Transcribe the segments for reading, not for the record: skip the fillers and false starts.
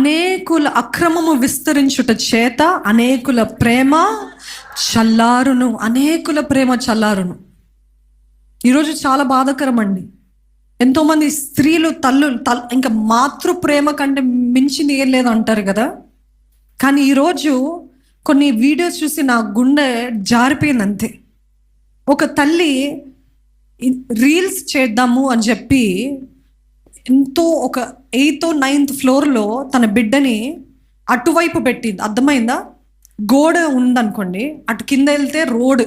అనేకుల అక్రమము విస్తరించుట చేత అనేకుల ప్రేమ చల్లారును. అనేకుల ప్రేమ చల్లారును. ఈరోజు చాలా బాధాకరం అండి. ఎంతోమంది స్త్రీలు ఇంకా మాతృ ప్రేమ కంటే మించింది ఏం లేదు అంటారు కదా. కానీ ఈరోజు కొన్ని వీడియోస్ చూసి నా గుండె జారిపోయింది అంతే. ఒక తల్లి రీల్స్ చేద్దాము అని చెప్పి ఎంతో ఒక 8th or 9th ఫ్లోర్లో తన బిడ్డని అటువైపు పెట్టింది. అర్థమైందా? గోడ ఉందనుకోండి, అటు కింద వెళ్తే రోడ్,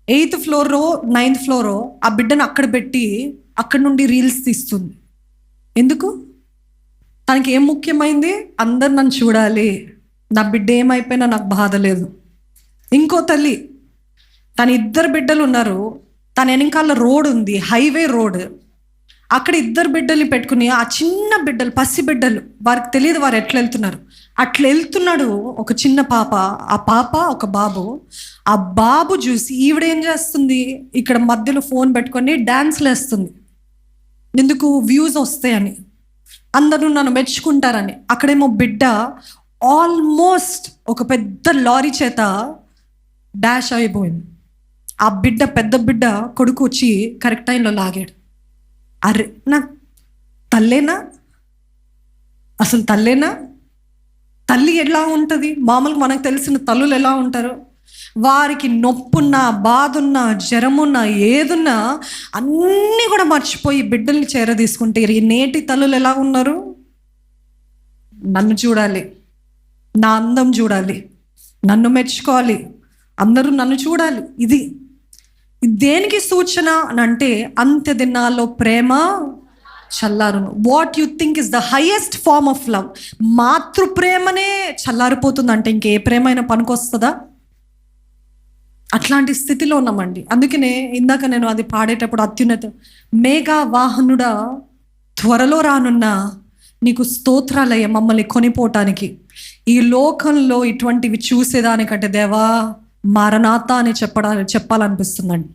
8th ఫ్లోరో 9th ఫ్లోరో ఆ బిడ్డను అక్కడ పెట్టి అక్కడ నుండి రీల్స్ తీస్తుంది. ఎందుకు? తనకి ఏం ముఖ్యమైంది? అందరు నన్ను చూడాలి, నా బిడ్డ ఏమైపోయినా నాకు బాధ లేదు. ఇంకో తల్లి, తన 2 బిడ్డలు ఉన్నారు, తన వెనకాల రోడ్ ఉంది, హైవే రోడ్, అక్కడ 2 బిడ్డల్ని పెట్టుకుని ఆ చిన్న బిడ్డలు, పసి బిడ్డలు, వారికి తెలియదు వారు ఎట్లా వెళ్తున్నారు, అట్లా వెళ్తున్నాడు ఒక చిన్న పాప, ఆ పాప ఒక బాబు. ఆ బాబు చూసి ఈవిడేం చేస్తుంది, ఇక్కడ మధ్యలో ఫోన్ పెట్టుకొని డ్యాన్స్లు వేస్తుంది. ఎందుకు? వ్యూస్ వస్తాయని, అందరూ నన్ను మెచ్చుకుంటారని. అక్కడేమో బిడ్డ ఆల్మోస్ట్ ఒక పెద్ద లారీ చేత డాష్ అయిపోయింది. ఆ బిడ్డ, పెద్ద బిడ్డ కొడుకు వచ్చి కరెక్ట్ టైంలో లాగాడు. అరే, నాకు తల్లేనా? అసలు తల్లేనా? తల్లి ఎలా ఉంటుంది? మామూలుగా మనకు తెలిసిన తల్లులు ఎలా ఉంటారు? వారికి నొప్పున్నా, బాధున్నా, జ్వరమున్నా, ఏదున్నా అన్నీ కూడా మర్చిపోయి బిడ్డల్ని చేరదీసుకుంటే, ఈ నేటి తల్లులు ఎలా ఉన్నారు? నన్ను చూడాలి, నా అందం చూడాలి, నన్ను మెచ్చుకోవాలి, అందరూ నన్ను చూడాలి. ఇది దేనికి సూచన అని అంటే, అంత్య దినాల్లో ప్రేమ చల్లారును. What you think is the highest form of love? మాతృ ప్రేమనే చల్లారిపోతుంది అంటే ఇంకే ప్రేమైనా పనికొస్తుందా? అట్లాంటి స్థితిలో ఉన్నామండి. అందుకనే ఇందాక నేను అది పాడేటప్పుడు, అత్యున్నత మేఘా వాహనుడా త్వరలో రానున్నా నీకు స్తోత్రాలయ్య, మమ్మల్ని కొనిపోవటానికి. ఈ లోకంలో ఇటువంటివి చూసేదానికంటే దేవా మారనాథ అని చెప్పాలనిపిస్తుందండి.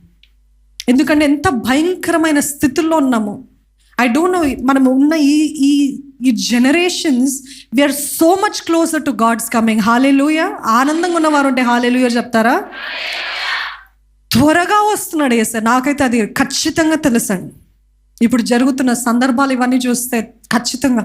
ఎందుకంటే ఎంత భయంకరమైన స్థితుల్లో ఉన్నాము. ఐ డోంట్ నో, మనం ఉన్న ఈ generations, we are so much closer to god's coming. హల్లెలూయా. ఆనందంగా ఉన్నవారు ఉంటే హల్లెలూయా చెప్తారా? త్వరగా వస్తున్నాడు యేసు. నాకైతే అది ఖచ్చితంగా తెలుసండి. ఇప్పుడు జరుగుతున్న సందర్భాలు ఇవన్నీ చూస్తే ఖచ్చితంగా